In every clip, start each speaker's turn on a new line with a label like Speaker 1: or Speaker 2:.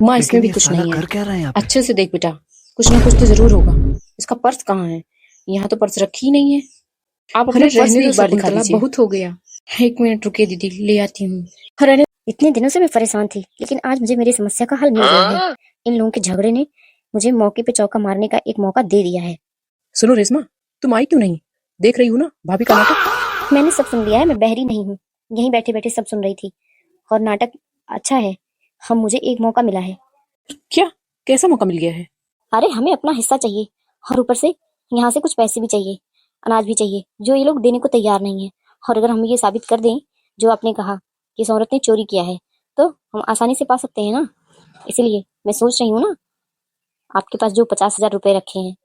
Speaker 1: माँ इसमें
Speaker 2: लेकिन
Speaker 1: भी
Speaker 2: ये
Speaker 1: कुछ
Speaker 2: साला
Speaker 1: नहीं है।
Speaker 2: कर क्या रहा है यहाँ पे?
Speaker 1: अच्छे से देख बेटा, कुछ ना कुछ तो जरूर होगा। इसका पर्स कहाँ है? यहाँ तो पर्स रखी ही नहीं है। आप अपना
Speaker 3: अरे
Speaker 1: पर्स
Speaker 3: रहने
Speaker 1: भी
Speaker 3: दो
Speaker 1: एक बार दिखा
Speaker 3: शकुंतला,
Speaker 1: दीजिए।
Speaker 3: बहुत हो गया।
Speaker 1: 1 मिनट रुकिए दीदी, ले आती हूँ।
Speaker 3: अरे
Speaker 4: इतने दिनों से मैं परेशान थी, लेकिन आज मुझे मेरी समस्या का हल मिल गया है। इन लोगों के झगड़े ने मुझे मौके पे चौका मारने का एक मौका दे दिया है।
Speaker 1: सुनो रेशमा, तुम आई क्यों नहीं? देख रही हो ना भाभी का नाटक।
Speaker 4: मैंने सब सुन लिया है, मैं बहरी नहीं हूँ। यहीं बैठे बैठे सब सुन रही थी। और नाटक अच्छा है। हम मुझे एक मौका मिला है।
Speaker 1: क्या? कैसा मौका मिल गया है?
Speaker 4: अरे हमें अपना हिस्सा चाहिए, और ऊपर से यहाँ से कुछ पैसे भी चाहिए, अनाज भी चाहिए, जो ये लोग देने को तैयार नहीं है। और अगर हम ये साबित कर दें जो आपने कहा कि इस औरत ने चोरी किया है, तो हम आसानी से पा सकते हैं ना। इसीलिए मैं सोच रही हूँ ना, आपके पास जो 50,000 रुपए रखे हैं।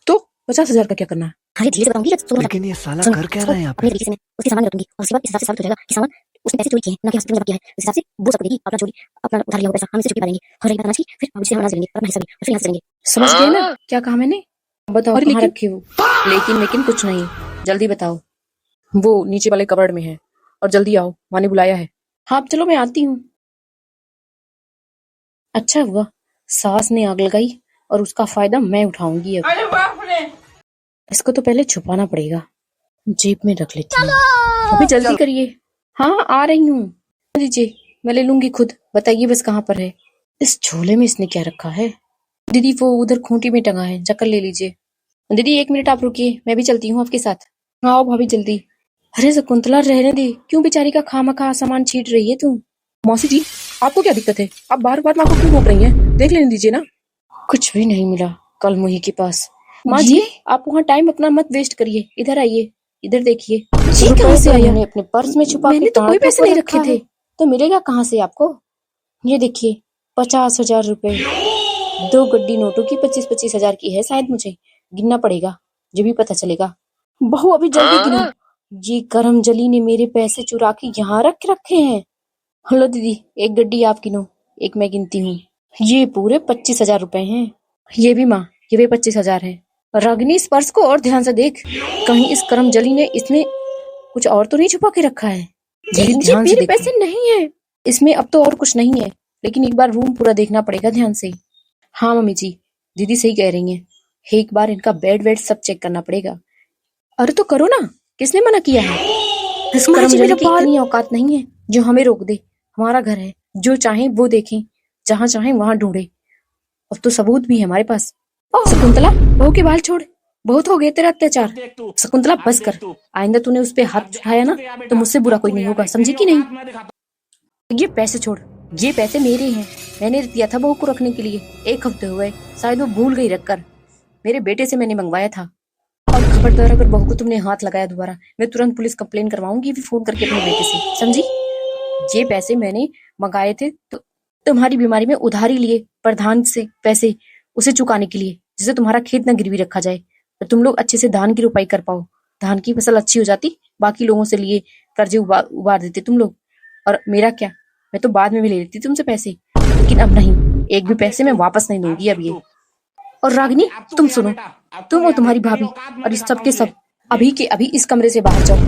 Speaker 1: तो 50,000 का क्या करना है?
Speaker 4: अरे धीरे से बताऊंगी,
Speaker 2: लेकिन ये साला कर क्या रहा है यहाँ पे?
Speaker 4: अपने तरीके से मैं उसके सामान रखूंगी, और उसके बाद इस हिसाब से साबित हो जाएगा कि सामान उसने पैसे चोरी किए हैं, ना कि हॉस्पिटल में जमा किया है। इस हिसाब से वो सब करेगी, अपना चोरी, अपना उधार लिया हुआ पैसा हम इसे चुका पाएंगे। और रही बात अनाज की, फिर हम जिसे अनाज लेंगे और अपना हिस्सा भी, और फिर यहाँ से चलेंगे।
Speaker 1: समझ गए ना क्या कहा मैंने? बताओ कहाँ
Speaker 3: लेकिन-
Speaker 1: रखी हो? लेकिन कुछ नहीं, जल्दी बताओ। वो नीचे वाले कबर्ड में है, और जल्दी आओ, माँ ने बुलाया है। हाँ चलो मैं आती हूँ। अच्छा हुआ सास ने आग लगाई, और उसका फायदा मैं उठाऊंगी अब।
Speaker 5: अरे बाप रे!
Speaker 1: इसको तो पहले छुपाना पड़ेगा, जेब में रख लेती हूँ। अभी जल्दी करिए। हाँ आ रही हूँ। दीजिए, मैं ले लूंगी खुद। बताइए बस कहाँ पर है? इस झोले में इसने क्या रखा है? दीदी वो उधर खूंटी में टंगा है, जाकर ले लीजिए। दीदी 1 मिनट आप रुकिए, मैं भी चलती हूँ आपके साथ। आओ भाभी जल्दी। अरे शकुंतला रहने दे, क्यों बेचारी का खामखा सामान छीट रही है तू? मौसी जी आपको क्या दिक्कत है? आप बार बार माँ को क्यों रोक रही हैं? देख लेने दीजिए ना। कुछ भी नहीं मिला कल मुही के पास। माँ जी आप वहाँ टाइम अपना मत वेस्ट करिए, इधर आइए, इधर देखिए।
Speaker 3: ये कहाँ से आया?
Speaker 1: मैंने अपने पर्स में छुपा
Speaker 3: मैंने
Speaker 1: के
Speaker 3: तो कोई
Speaker 1: टांग के
Speaker 3: पैसे
Speaker 1: ऊपर
Speaker 3: नहीं
Speaker 1: रखे
Speaker 3: रखा
Speaker 1: थे,
Speaker 3: है।
Speaker 1: तो मिलेगा कहाँ से आपको? ये देखिए 50,000 रुपए। 2 गड्डी नोटों की 25-25 हजार की है शायद, मुझे गिनना पड़ेगा, जो भी पता चलेगा। बहू अभी जल्दी गिनो। ये करमजली ने मेरे पैसे चुरा के यहाँ रख रखे हैं। हेलो दीदी, 1 गड्डी आप गिनो, 1 मैं गिनती हूँ। ये पूरे 25,000 रुपए हैं। ये भी माँ, ये भी 25,000 है। रागिनी इस पर्स को और ध्यान से देख, कहीं इस करमजली ने इसमें कुछ और तो नहीं छुपा के रखा है।
Speaker 3: जी
Speaker 1: ध्यान से
Speaker 3: मेरे
Speaker 1: देखो।
Speaker 3: पैसे नहीं है।
Speaker 1: इसमें अब तो और कुछ नहीं है, लेकिन एक बार रूम पूरा देखना पड़ेगा ध्यान से। हाँ मम्मी जी, दीदी सही कह रही हैं। एक बार इनका बेड वेड सब चेक करना पड़ेगा। अरे तो करो ना, किसने मना किया है? इस
Speaker 3: माँ जी,
Speaker 1: करमजली
Speaker 3: मेरा
Speaker 1: की
Speaker 3: बाल-
Speaker 1: इतनी औकात नहीं है जो हमें रोक दे। हमारा घर है, जो चाहे वो देखें, जहाँ चाहे वहां ढूंढे। अब तो सबूत भी है हमारे पास। शकुंतला बहू के बाल छोड़, बहुत हो गए तेरा अत्याचार। शकुंतला बस कर, आइंदा तूने उस पे हाथ उठाया ना तो मुझसे बुरा कोई नहीं होगा, समझी कि नहीं? ये पैसे छोड़, ये पैसे मेरे हैं। मैंने दिया था बहू को रखने के लिए, 1 हफ्ते हुए, शायद वो भूल गई रखकर। मेरे बेटे से मैंने मंगवाया था। और खबरदार अगर बहू को तुमने हाथ लगाया दोबारा, मैं तुरंत पुलिस कंप्लेन करवाऊंगी, भी फोन करके अपने बेटे से, समझी? ये पैसे मैंने मंगाए थे तो तुम्हारी बीमारी में उधारी लिए प्रधान से पैसे, उसे चुकाने के लिए, जिससे तुम्हारा खेत न गिरवी रखा जाए, तो तुम लोग अच्छे से धान की रुपाई कर पाओ। धान की फसल अच्छी हो जाती, बाकी लोगों से लिए कर्जे उबार देते तुम लोग। और मेरा क्या, मैं तो बाद में भी ले लेती तुमसे पैसे, लेकिन अब नहीं, एक भी पैसे मैं वापस नहीं दूंगी अब ये। और रागिनी तुम सुनो, तुम और तुम्हारी भाभी और इस सब के सब अभी के अभी इस कमरे से बाहर जाओ,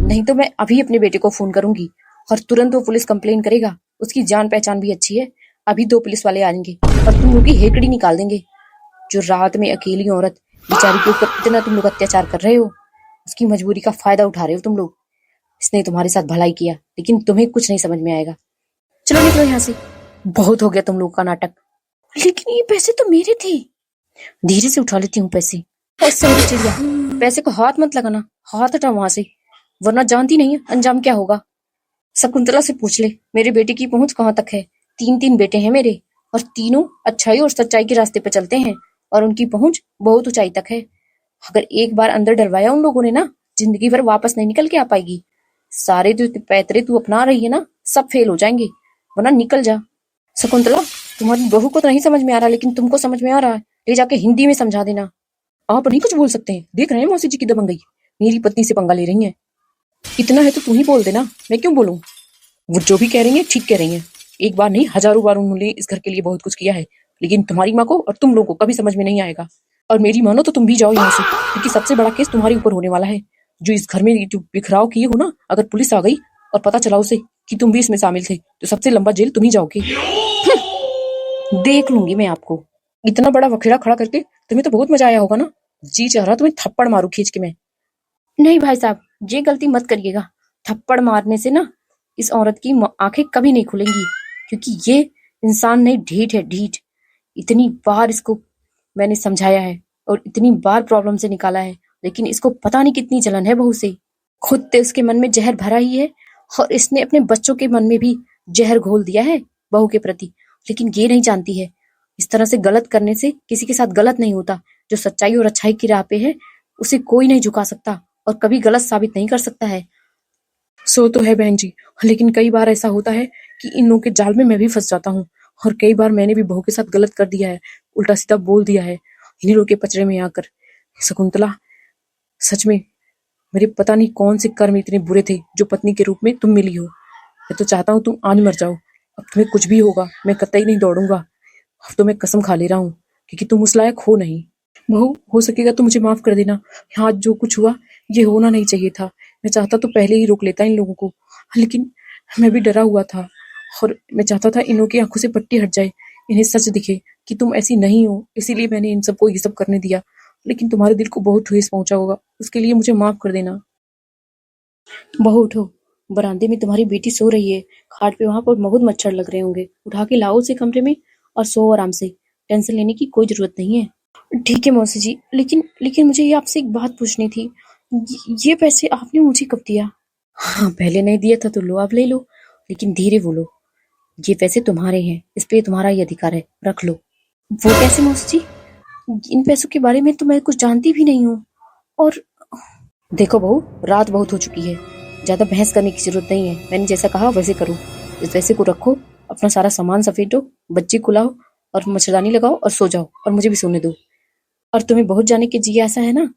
Speaker 1: नहीं तो मैं अभी अपने बेटे को फोन करूंगी और तुरंत वो पुलिस कंप्लेन करेगा। उसकी जान पहचान भी अच्छी है, अभी 2 पुलिस वाले आएंगे और तुम लोग की हेकड़ी निकाल देंगे। जो रात में अकेली औरत बेचारी के ऊपर इतना तुम लोग अत्याचार कर रहे हो, उसकी मजबूरी का फायदा उठा रहे हो तुम लोग। इसने तुम्हारे साथ भलाई किया, लेकिन तुम्हें कुछ नहीं समझ में आएगा। चलो निकलो यहाँ से, बहुत हो गया तुम लोग का नाटक।
Speaker 3: लेकिन ये पैसे तो मेरे थे।
Speaker 1: धीरे से उठा लेती हूँ पैसे। ऐसे मेरी चिड़िया, पैसे को हाथ मत लगाना, हाथ हटा वहां से, वरना जानती नहीं है अंजाम क्या होगा। शकुंतला से पूछ ले मेरे बेटे की पहुंच कहाँ तक है। 3 बेटे हैं मेरे, और तीनों अच्छाई और सच्चाई के रास्ते पे चलते हैं, और उनकी पहुंच बहुत ऊंचाई तक है। अगर एक बार अंदर डलवाया उन लोगों ने ना, जिंदगी भर वापस नहीं निकल के आ पाएगी। सारे जो पैतरे तू अपना रही है ना, सब फेल हो जाएंगे, वरना निकल जा। शकुंतला तुम्हारी बहू को तो नहीं समझ में आ रहा, लेकिन तुमको समझ में आ रहा है, ले जाके हिंदी में समझा देना। आप नहीं कुछ बोल सकते हैं, देख रहे हैं मौसी जी की दबंगई, मेरी पत्नी से पंगा ले रही है। इतना है तो तू ही बोल देना, मैं क्यों बोलूं? वो जो भी कह रही है ठीक कह रही है। एक बार नहीं, हजारों बार उन्होंने इस घर के लिए बहुत कुछ किया है, लेकिन तुम्हारी माँ को और तुम लोगों को कभी समझ में नहीं आएगा। और मेरी मानो तो तुम भी जाओ यहाँ से, क्योंकि सबसे बड़ा केस तुम्हारे ऊपर होने वाला है। जो इस घर में जो बिखराव किए हो ना, अगर पुलिस आ गई और पता चला उसे कि तुम भी इसमें शामिल थे, तो सबसे लंबा जेल तुम ही जाओगे। देख लूंगी मैं आपको। इतना बड़ा वखेड़ा खड़ा करके तुम्हें तो बहुत मजा आया होगा ना। जी चाह रहा तुम्हें थप्पड़ मारू खींच के मैं। नहीं भाई साहब, ये गलती मत करिएगा। थप्पड़ मारने से ना इस औरत की आंखें कभी नहीं खुलेंगी, क्योंकि ये इंसान नहीं, ढीठ है, ढीठ। इतनी बार इसको मैंने समझाया है और इतनी बार प्रॉब्लम से निकाला है, लेकिन इसको पता नहीं कितनी जलन है बहू से। खुद तो इसके मन में जहर भरा ही है और इसने अपने बच्चों के मन में भी जहर घोल दिया है बहू के प्रति। लेकिन ये नहीं जानती है इस तरह से गलत करने से किसी के साथ गलत नहीं होता। जो सच्चाई और अच्छाई की राह पे है उसे कोई नहीं झुका सकता और कभी गलत साबित नहीं कर सकता है। सो तो है बहन जी, लेकिन कई बार ऐसा होता है कि इन लोगों के जाल में मैं भी फंस जाता हूँ और कई बार मैंने भी बहू के साथ गलत कर दिया है, उल्टा सीधा बोल दिया है इन्हीं लोगों के पचड़े में आकर। शकुंतला, सच में मेरे पता नहीं कौन से कर्म इतने बुरे थे जो पत्नी के रूप में तुम मिली हो। मैं तो चाहता हूँ तुम आज मर जाओ। अब तुम्हें कुछ भी होगा मैं कतई नहीं दौड़ूंगा। अब तो मैं कसम खा ले रहा हूँ क्योंकि तुम उस लायक हो नहीं। बहू, हो सकेगा तो मुझे माफ कर देना। यहाँ जो कुछ हुआ ये होना नहीं चाहिए था। मैं चाहता तो पहले ही रोक लेता इन लोगों को, लेकिन मैं भी डरा हुआ था और मैं चाहता था इन लोगों की आंखों से पट्टी हट जाए, इन्हें सच दिखे कि तुम ऐसी नहीं हो, इसीलिए मैंने इन सबको ये सब करने दिया। लेकिन तुम्हारे दिल को बहुत ठेस पहुंचा होगा, उसके लिए मुझे माफ कर देना। बहू उठो, बरामदे में तुम्हारी बेटी सो रही है। खाट पे वहां पर बहुत मच्छर लग रहे होंगे, उठा के लाओ उसे कमरे में और सो आराम से। टेंशन लेने की कोई जरूरत नहीं है। ठीक है मौसी जी, लेकिन लेकिन मुझे ये आपसे एक बात पूछनी थी। ये पैसे आपने मुझे कब दिया? हाँ, पहले नहीं दिया था तो लो, आप ले लो, लेकिन धीरे बोलो। ये पैसे तुम्हारे हैं, इस पे तुम्हारा ही अधिकार है, रख लो। वो कैसे मौसी जी? इन पैसों के बारे में तो मैं कुछ जानती भी नहीं हूँ। और देखो बहू, रात बहुत हो चुकी है, ज्यादा बहस करने की जरूरत नहीं है। मैंने जैसा कहा वैसे करो। इस पैसे को रखो, अपना सारा सामान सफेदो, बच्चे को लाओ और मच्छरदानी लगाओ और सो जाओ, और मुझे भी सोने दो। और तुम्हें बहुत जाने की जिज्ञासा है ना,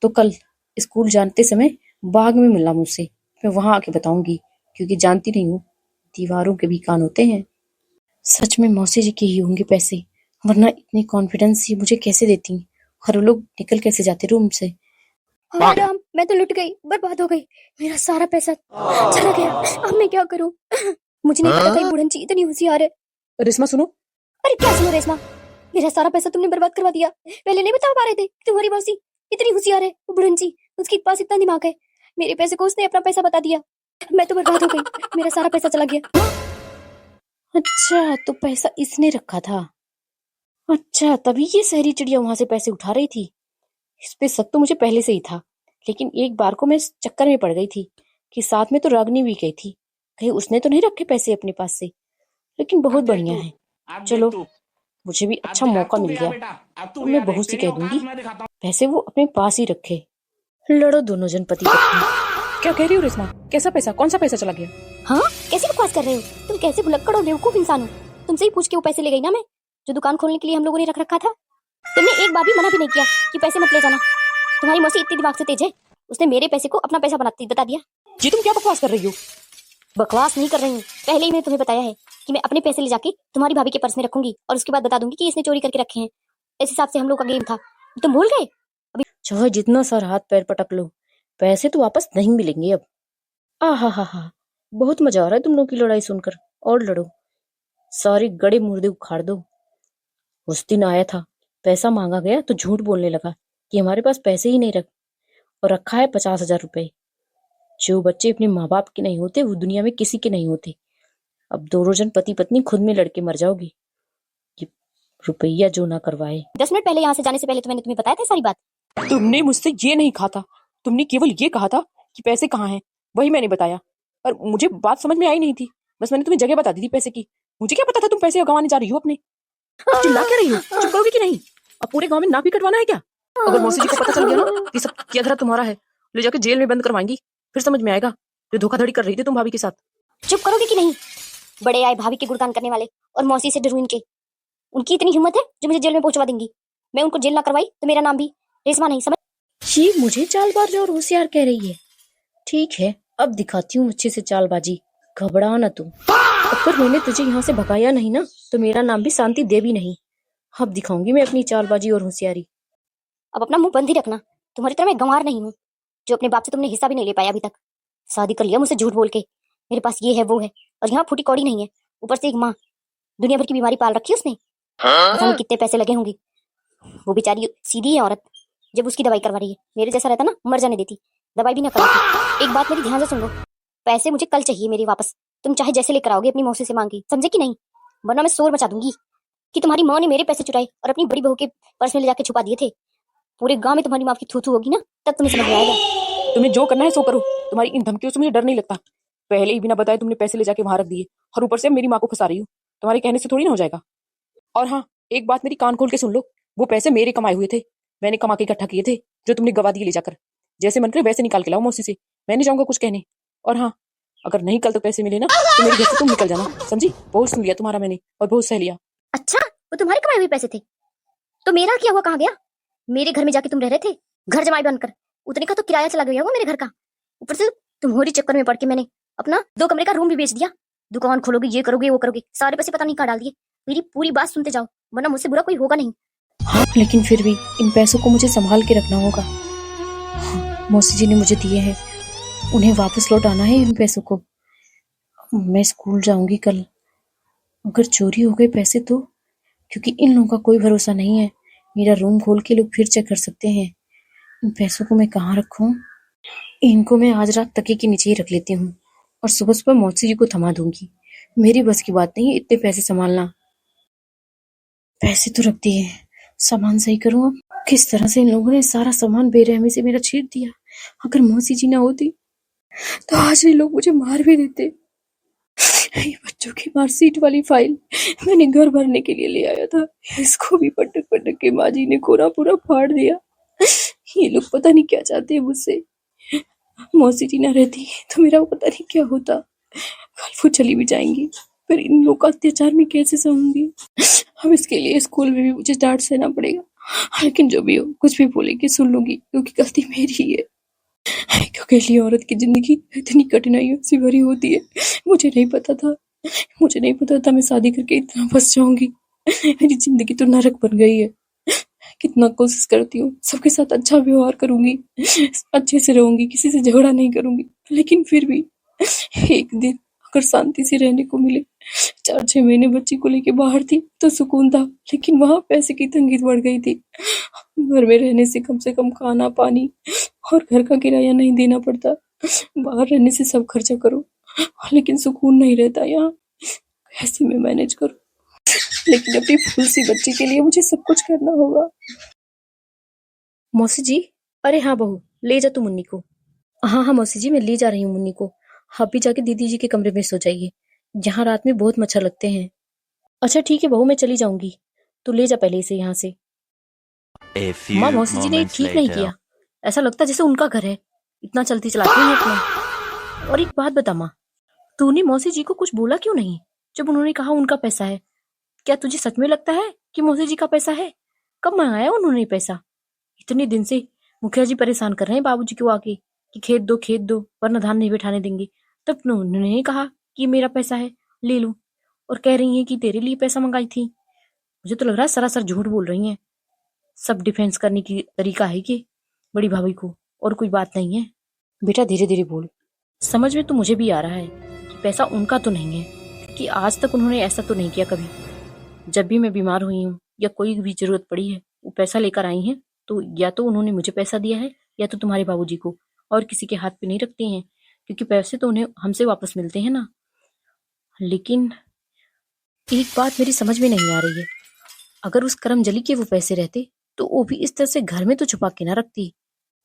Speaker 1: तो कल स्कूल जानते समय बाग में मिलना मुझसे, मैं वहां आके बताऊंगी, क्योंकि जानती नहीं हूँ दीवारों के भी कान होते हैं। सच में मौसी जी के ही होंगे पैसे, वरना इतनी कॉन्फिडेंस ये मुझे कैसे देती और वो लोग निकल कैसे जाते रूम से।
Speaker 3: हाय राम, मैं तो लुट गई, बर्बाद हो गई। मेरा सारा पैसा चला गया। अब मैं क्या करूं? मुझे नहीं पता था ये बुढ़न जी इतनी होशियार है।
Speaker 1: रेशमा सुनो।
Speaker 3: अरे क्या सुनो रेशमा, मेरा सारा पैसा तुमने बर्बाद करवा दिया। पहले नहीं बता पा रहे थे कि तुम्हारी मौसी इतनी होशियार है। वो बुढ़न जी, उसके पास इतना दिमाग है। मेरे पैसे को उसने अपना पैसा बता दिया। मैं तो बर्बाद हो गई, मेरा सारा पैसा चला गया।
Speaker 1: अच्छा, तो पैसा इसने रखा था। अच्छा, तभी ये शहरी चिड़िया वहां से पैसे उठा रही थी। इस पे शक तो मुझे पहले से ही था, लेकिन एक बार को मैं इस चक्कर में पड़ गई थी कि साथ में तो रागनी भी गई थी, कहीं उसने तो नहीं रखे पैसे अपने पास से। लेकिन बहुत बढ़िया है, चलो मुझे भी अच्छा मौका मिल गया। अब मैं बहू से कह दूंगी पैसे वो अपने पास ही रखे। लड़ो दोनों जन पति पत्नी। क्या कह रही हो रेशमा? कैसा पैसा? कौन सा पैसा चला गया?
Speaker 3: हाँ, कैसी बकवास कर रहे हो तुम? कैसे भुलक्कड़ और बेवकूफ इंसान हो? तुमसे ही पूछ के वो पैसे ले गई ना मैं, जो दुकान खोलने के लिए हम लोगों ने रख रखा था। तुमने एक बार भी मना भी नहीं किया कि पैसे मत ले जाना। तुम्हारी मौसी इतनी दिमाग से तेज है, उसने मेरे पैसे को अपना पैसा बता दिया।
Speaker 1: जी तुम क्या बकवास कर रही हो?
Speaker 3: बकवास नहीं कर रही हूँ, पहले ही मैंने तुम्हें बताया है कि मैं अपने पैसे ले जाके तुम्हारी भाभी के पर्स में रखूंगी और उसके बाद बता दूंगी कि इसने चोरी करके रखे हैं। इस हिसाब से हम लोग का गेम था, तुम भूल गए?
Speaker 1: चाहे जितना सर हाथ पैर पटक लो, पैसे तो वापस नहीं मिलेंगे अब। आहा हा हा, बहुत मजा आ रहा है तुम लोग की लड़ाई सुनकर। और लड़ो, सारे गड़े मुर्दे उखाड़ दो। उस दिन आया था, पैसा मांगा गया तो झूठ बोलने लगा कि हमारे पास पैसे ही नहीं और रखा है 50,000 रुपए। जो बच्चे अपने माँ बाप के नहीं होते वो दुनिया में किसी के नहीं होते। अब दोनों जन पति पत्नी खुद में लड़के मर जाओगे, ये रुपया जो ना करवाए।
Speaker 3: 10 मिनट पहले यहाँ से जाने से पहले तो मैंने तुम्हें बताया था सारी बात।
Speaker 1: तुमने मुझसे ये नहीं कहा था, तुमने केवल ये कहा था कि पैसे कहाँ हैं, वही मैंने बताया। और मुझे बात समझ में आई नहीं थी, बस मैंने तुम्हें जगह बता दी थी पैसे की। मुझे क्या पता था तुम पैसे गंवाने जा रही हो अपने। चिल्ला क्या रही हो? चुप करोगे कि नहीं? अब पूरे गांव में नाक भी कटवाना है क्या? अगर मौसी जी को पता चल गया ना कि सब किया धरा तुम्हारा है, ले जाके जेल में बंद करवाएंगी, फिर समझ में आएगा जो धोखाधड़ी कर रही थी तुम भाभी के साथ।
Speaker 3: चुप करोगे कि नहीं? बड़े आए भाभी के गुणगान करने वाले और मौसी से डरू इनके। उनकी इतनी हिम्मत है जो मुझे जेल में पहुंचवा देंगी। मैं उनको जेल ना करवाई तो मेरा नाम भी रेशमा नहीं, समझ?
Speaker 1: ये मुझे चालबाज और होशियार कह रही है। ठीक है, अब दिखाती हूँ अच्छे से चालबाजी। घबरा ना तुम। अगर मैंने तुझे यहाँ से भगाया नहीं ना तो मेरा नाम भी शांति देवी नहीं। अब दिखाऊंगी मैं अपनी चालबाजी और होशियारी।
Speaker 3: अब अपना मुंह बंद ही रखना। तुम्हारी तरह मैं गंवार नहीं हूँ जो अपने बाप से तुमने हिस्सा भी नहीं ले पाया अभी तक। शादी कर लिया मुझसे झूठ बोल के, मेरे पास ये है वो है, और यहाँ फूटी कौड़ी नहीं है, ऊपर से एक माँ। दुनिया भर की बीमारी पाल रखी है उसने, पता नहीं कितने पैसे लगे होंगे। वो बेचारी सीधी है औरत, जब उसकी दवाई करवा रही है। मेरे जैसा रहता ना, मर जाने देती, दवाई भी ना कराती। एक बात मेरी ध्यान से सुन लो, पैसे मुझे कल चाहिए मेरे वापस। तुम चाहे जैसे लेकर आओगे अपनी मौसी से मांग के, समझे कि नहीं? वरना मैं शोर मचा दूंगी कि तुम्हारी माँ ने मेरे पैसे चुराए और अपनी बड़ी बहू के पर्स में ले जाके छुपा दिए थे। पूरे गांव में तुम्हारी माँ की थू थू होगी ना, तब तुम्हें समझ में आएगा।
Speaker 1: तुम्हें जो करना है सो करो, तुम्हारी इन धमकियों से मुझे डर नहीं लगता। पहले ही बिना बताए तुमने पैसे ले जाके वहां रख दिए और ऊपर से मेरी माँ को फंसा रही हो। तुम्हारे कहने से थोड़ी ना हो जाएगा। और हाँ, एक बात मेरी कान खोल के सुन लो, वो पैसे मेरे कमाए हुए थे, मैंने कमा के इकट्ठा किए थे, जो तुमने गवा दिए ले जाकर। जैसे मन करे वैसे निकाल के लाओ मौसी से, मैं नहीं जाऊंगा कुछ कहने। और हाँ, अगर नहीं कल तक पैसे मिले ना तो मेरे घर से तुम निकल जाना, समझी? बहुत सुन लिया तुम्हारा मैंने और बहुत सह लिया।
Speaker 3: अच्छा, वो तुम्हारे कमाए हुए पैसे थे तो मेरा क्या हुआ, कहाँ गया? मेरे घर में जाके तुम रह रहे थे घर जमाई बनकर, उतने का तो किराया चला गया होगा मेरे घर का। ऊपर से तुम्हारी चक्कर में पड़ के मैंने अपना 2 कमरे का रूम भी बेच दिया। दुकान खोलोगे, ये करोगे, वो करोगे, सारे पैसे पता नहीं कहाँ डाल दिए। मेरी पूरी बात सुनते जाओ, वरना मुझसे बुरा कोई होगा नहीं।
Speaker 1: हाँ, लेकिन फिर भी इन पैसों को मुझे संभाल के रखना होगा। हाँ, मौसी जी ने मुझे दिए हैं, उन्हें वापस लौटाना है इन पैसों को। मैं स्कूल जाऊंगी कल, अगर चोरी हो गए पैसे तो, क्योंकि इन लोगों का कोई भरोसा नहीं है। मेरा रूम खोल के लोग फिर चेक कर सकते हैं। इन पैसों को मैं कहाँ रखूं? इनको मैं आज रात तकिए के नीचे ही रख लेती हूँ और सुबह सुबह मौसी जी को थमा दूंगी। मेरी बस की बात नहीं है इतने पैसे संभालना। पैसे तो रख दिए, सामान सही करूं अब। किस तरह से इन लोगों ने सारा सामान बेरहमी से मेरा छीन दिया। अगर मौसी जी ना होती तो आज ये लोग मुझे मार भी देते। ये बच्चों की मार्कशीट वाली फाइल मैंने घर भरने के लिए ले आया था, इसको भी पटक पटक के माँ जी ने कोना पूरा फाड़ दिया। ये लोग पता नहीं क्या चाहते हैं मुझसे। मौसी जी ना रहती तो मेरा पता नहीं क्या होता। कल वो चली भी जाएंगी, फिर इन लोग का अत्याचार में कैसे सहूंगी? अब इसके लिए स्कूल में भी मुझे डांट सहना पड़ेगा, लेकिन जो भी हो, कुछ भी बोलेंगे सुन लूंगी, क्योंकि गलती मेरी ही है। एक अकेली औरत की जिंदगी इतनी कठिनाइयों से भरी होती है, मुझे नहीं पता था मैं शादी करके इतना फंस जाऊंगी। मेरी जिंदगी तो नरक बन गई है। कितना कोशिश करती हूँ सबके साथ अच्छा व्यवहार करूंगी, अच्छे से रहूंगी, किसी से झगड़ा नहीं करूंगी, लेकिन फिर भी एक दिन अगर शांति से रहने को मिले। 4-6 महीने बच्ची को लेके बाहर थी तो सुकून था, लेकिन वहां पैसे की तंगी बढ़ गई थी। घर में रहने से कम खाना पानी और घर का किराया नहीं देना पड़ता, बाहर रहने से सब खर्चा करो, लेकिन सुकून नहीं रहता यहाँ। कैसे मैं मैनेज करूं? लेकिन अपनी फूल सी बच्ची के लिए मुझे सब कुछ करना होगा। मौसी जी, अरे हाँ बहू, ले जा तू मुन्नी को। हाँ मौसी जी, मैं ले जा रही हूँ मुन्नी को। आप भी जाके दीदी जी के कमरे में सो जाइए, यहाँ रात में बहुत मच्छर लगते हैं। अच्छा ठीक है बहू, मैं चली जाऊंगी, तू ले जा पहले इसे यहाँ से। माँ, मौसी जी ने ठीक नहीं किया, ऐसा लगता जैसे उनका घर है, इतना चलती चलाती है अपना। और एक बात बता माँ, तूने मौसी जी को कुछ बोला क्यों नहीं जब उन्होंने कहा उनका पैसा है? क्या तुझे सच में लगता है कि मौसी जी का पैसा है? कब मंगाया उन्होंने पैसा? इतने दिन से मुखिया जी परेशान कर रहे हैं बाबूजी को आके कि खेत दो वरना धान नहीं बैठाने देंगे, तब उन्होंने कहा कि मेरा पैसा है, ले लो। और कह रही हैं कि तेरे लिए पैसा मंगाई थी। मुझे तो लग रहा है सरासर झूठ बोल रही हैं। सब डिफेंस करने की तरीका है कि बड़ी भाभी को, और कोई बात नहीं है। बेटा धीरे धीरे बोल, समझ में तो मुझे भी आ रहा है कि पैसा उनका तो नहीं है, कि आज तक उन्होंने ऐसा तो नहीं किया कभी। जब भी मैं बीमार हुई हूँ या कोई भी जरूरत पड़ी है, वो पैसा लेकर आई हैं, तो या तो उन्होंने मुझे पैसा दिया है या तो तुम्हारे बाबूजी को, और किसी के हाथ पे नहीं रखते हैं, क्योंकि पैसे तो उन्हें हमसे वापस मिलते हैं ना। लेकिन एक बात मेरी समझ में नहीं आ रही है, अगर उस करमजली के वो पैसे रहते तो वो भी इस तरह से घर में तो छुपा के ना रखती,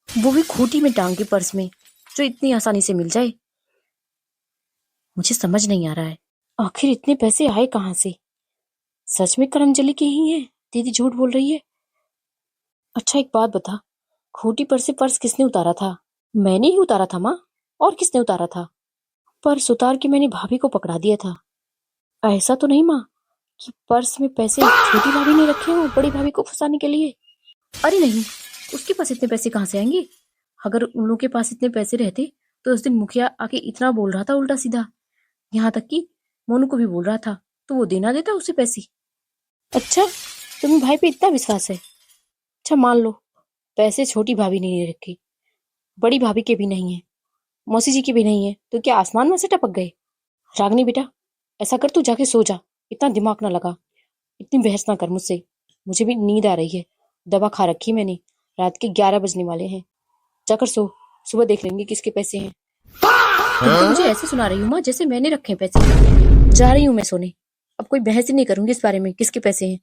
Speaker 1: वो भी खूंटी में टांग के पर्स में, जो इतनी आसानी से मिल जाए। मुझे समझ नहीं आ रहा है आखिर इतने पैसे आए कहाँ से। सच में करमजली के ही हैं? दीदी झूठ बोल रही है? अच्छा एक बात बता, खूंटी पर से पर्स किसने उतारा था? मैंने ही उतारा था माँ, और किसने उतारा था? पर्स उतार के मैंने भाभी को पकड़ा दिया था। ऐसा तो नहीं माँ कि पर्स में पैसे छोटी भाभी ने रखे हो बड़ी भाभी को फंसाने के लिए? अरे नहीं, उसके पास इतने पैसे कहाँ से आएंगे? अगर उन लोगों के पास इतने पैसे रहते तो उस दिन मुखिया आके इतना बोल रहा था उल्टा सीधा, यहाँ तक कि मोनू को भी बोल रहा था, तो वो देना देता उसे पैसे। अच्छा, तुम्हें भाई पे इतना विश्वास है? अच्छा मान लो पैसे छोटी भाभी ने नहीं रखे, बड़ी भाभी के भी नहीं है, मौसी जी के भी नहीं है, तो क्या आसमान में से टपक गए? रागनी बेटा, ऐसा कर तू जाके सो जा, इतना दिमाग ना लगा, इतनी बहस ना कर मुझसे। मुझे भी नींद आ रही है, दवा खा रखी मैंने, रात के 11 बजने वाले हैं। जाकर सो, सुबह देख लेंगे किसके पैसे हैं। तुम तो मुझे ऐसे सुना रही हूँ माँ जैसे मैंने रखे हैं पैसे। जा रही हूँ मैं सोने, अब कोई बहस ही नहीं करूंगी इस बारे में किसके पैसे हैं।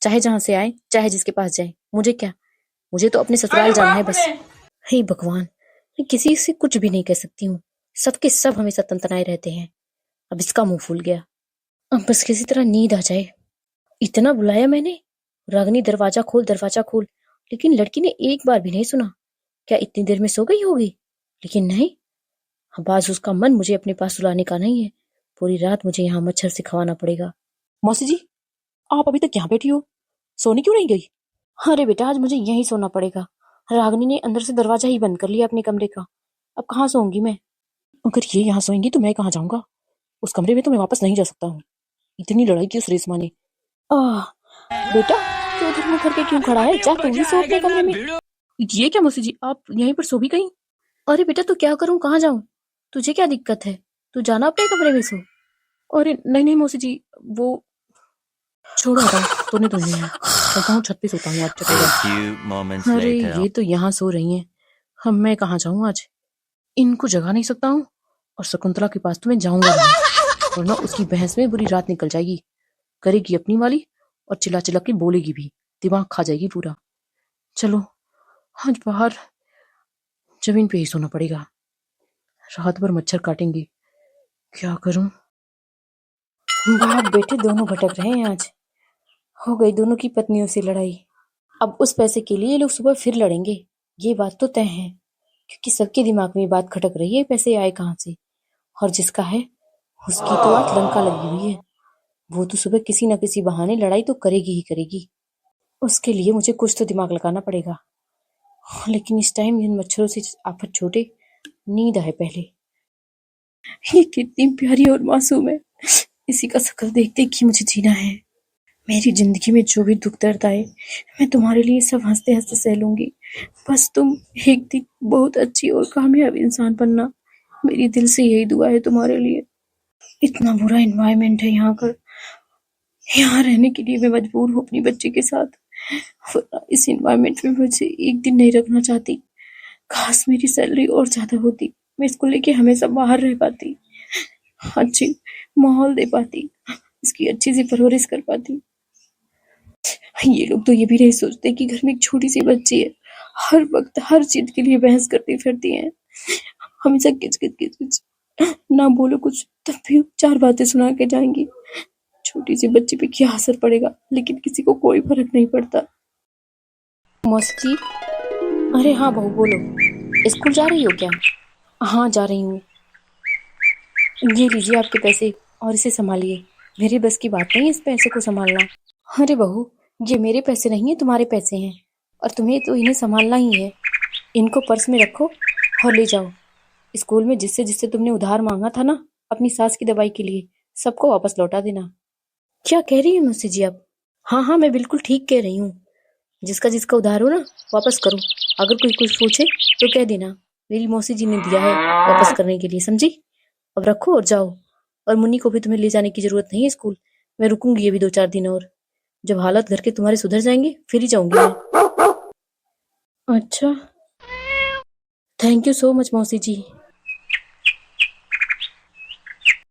Speaker 1: चाहे जहां से आए, चाहे जिसके पास जाए, मुझे क्या, मुझे तो अपने ससुराल जाना है बस। हे भगवान, मैं किसी से कुछ भी नहीं कह सकती हूँ, सबके सब हमेशा तनतनाए रहते हैं। अब इसका मुंह फूल गया, अब बस किसी तरह नींद आ जाए। इतना बुलाया मैंने, रागिनी दरवाजा खोल दरवाजा खोल, लेकिन लड़की ने एक बार भी नहीं सुना। क्या इतनी देर में सो गई होगी? लेकिन नहीं, अब आज उसका मन मुझे अपने पास सुलाने का नहीं है। पूरी रात मुझे यहाँ मच्छर से खवाना पड़ेगा। मौसी जी, आप अभी तक यहाँ बैठी हो, सोने क्यों नहीं गई? अरे बेटा, आज मुझे यहीं सोना पड़ेगा। रागिनी ने अंदर से दरवाजा ही बंद कर लिया अपने कमरे का। अब कहाँ सोऊंगी मैं? अगर ये यहाँ सोएंगी तो मैं कहाँ जाऊंगा? उस कमरे में तो मैं वापस नहीं जा सकता हूँ। इतनी लड़ाई की उस रेशमा ने। बेटा, तू उधर मुंह करके क्यों खड़ा है? जा तू भी सो अपने कमरे में। ये क्या मौसी जी, आप यहीं पर सो भी गई? अरे बेटा, तो क्या करूं, कहाँ जाऊं? तुझे क्या दिक्कत है? तू जाना अपने कमरे में सो। अरे नहीं नहीं मौसी जी, वो छोड़ो, हटाओ, सोने तो नहीं है। चलता हूँ, छत पे सोता हूँ आज चलेगा। अरे ये तो यहाँ सो रही हैं, हम मैं कहाँ जाऊँ आज? इनको जगा नहीं सकता हूँ, और शकुंतला के पास तो मैं जाऊंगा नहीं, वरना उसकी बहस में बुरी रात निकल जाएगी। करेगी अपनी वाली और चिल्ला चिल्ला के बोलेगी भी, दिमाग खा जाएगी पूरा। चलो आज बाहर जमीन पे ही सोना पड़ेगा, रात भर मच्छर काटेंगे। क्या करूं? बाप बेटे दोनों भटक रहे हैं आज। हो गई दोनों की पत्नियों से लड़ाई। अब उस पैसे के लिए ये लोग सुबह फिर लड़ेंगे, ये बात तो तय है, क्योंकि सबके दिमाग में ये बात खटक रही है पैसे आए कहाँ से। और जिसका है उसकी तो आज लंका लगी हुई है, वो तो सुबह किसी न किसी बहाने लड़ाई तो करेगी ही करेगी। उसके लिए मुझे कुछ तो दिमाग लगाना पड़ेगा, लेकिन इस टाइम इन मच्छरों से आफत छोटे, नींद आए पहले। ये कितनी प्यारी और मासूम है, इसी का शक्ल देख देख के मुझे जीना है। मेरी जिंदगी में जो भी दुख दर्द आए, मैं तुम्हारे लिए सब हंसते हंसते सह लूंगी। बस तुम एक दिन बहुत अच्छी और कामयाब इंसान बनना, मेरी दिल से यही दुआ है तुम्हारे लिए। इतना बुरा एनवायरनमेंट है यहाँ का, यहाँ रहने के लिए मैं मजबूर हूँ अपनी बच्ची के साथ, वरना इस एनवायरनमेंट में मुझे एक दिन नहीं रखना चाहती। काश मेरी सैलरी और ज्यादा होती, मैं इसको लेके हमेशा बाहर रह पाती, अच्छी माहौल दे पाती, इसकी अच्छी सी परवरिश कर पाती। ये लोग तो ये भी नहीं सोचते कि घर में एक छोटी सी बच्ची है, हर वक्त हर चीज के लिए बहस करती फिरती है, हमेशा किच किच किच किच, ना बोलो कुछ तब भी 4 बातें सुना के जाएंगी। छोटी सी बच्ची पे क्या असर पड़ेगा, लेकिन किसी को कोई फर्क नहीं पड़ता। मौसी जी, अरे हाँ बहू बोलो, स्कूल जा रही हो क्या? हाँ जा रही हूँ। ये लीजिए आपके पैसे और इसे संभालिए, मेरे बस की बात नहीं इस पैसे को संभालना। अरे बहू, ये मेरे पैसे नहीं है, तुम्हारे पैसे हैं, और तुम्हें तो इन्हें संभालना ही है। इनको पर्स में रखो और ले जाओ स्कूल में, जिससे जिससे तुमने उधार मांगा था ना अपनी सास की दवाई के लिए, सबको वापस लौटा देना। क्या कह रही है मौसी जी आप? हाँ हाँ, मैं बिल्कुल ठीक कह रही हूँ। जिसका जिसका उधार हो ना वापस करो, अगर कोई कुछ पूछे तो कह देना मेरी मौसी जी ने दिया है वापस करने के लिए, समझी? अब रखो और जाओ, और मुन्नी को भी तुम्हें ले जाने की जरूरत नहीं है स्कूल, मैं रुकूंगी अभी 2-4 दिन और, जब हालत घर के तुम्हारे सुधर जाएंगे फिर ही जाऊंगी मैं। अच्छा, थैंक यू सो मच मौसी जी।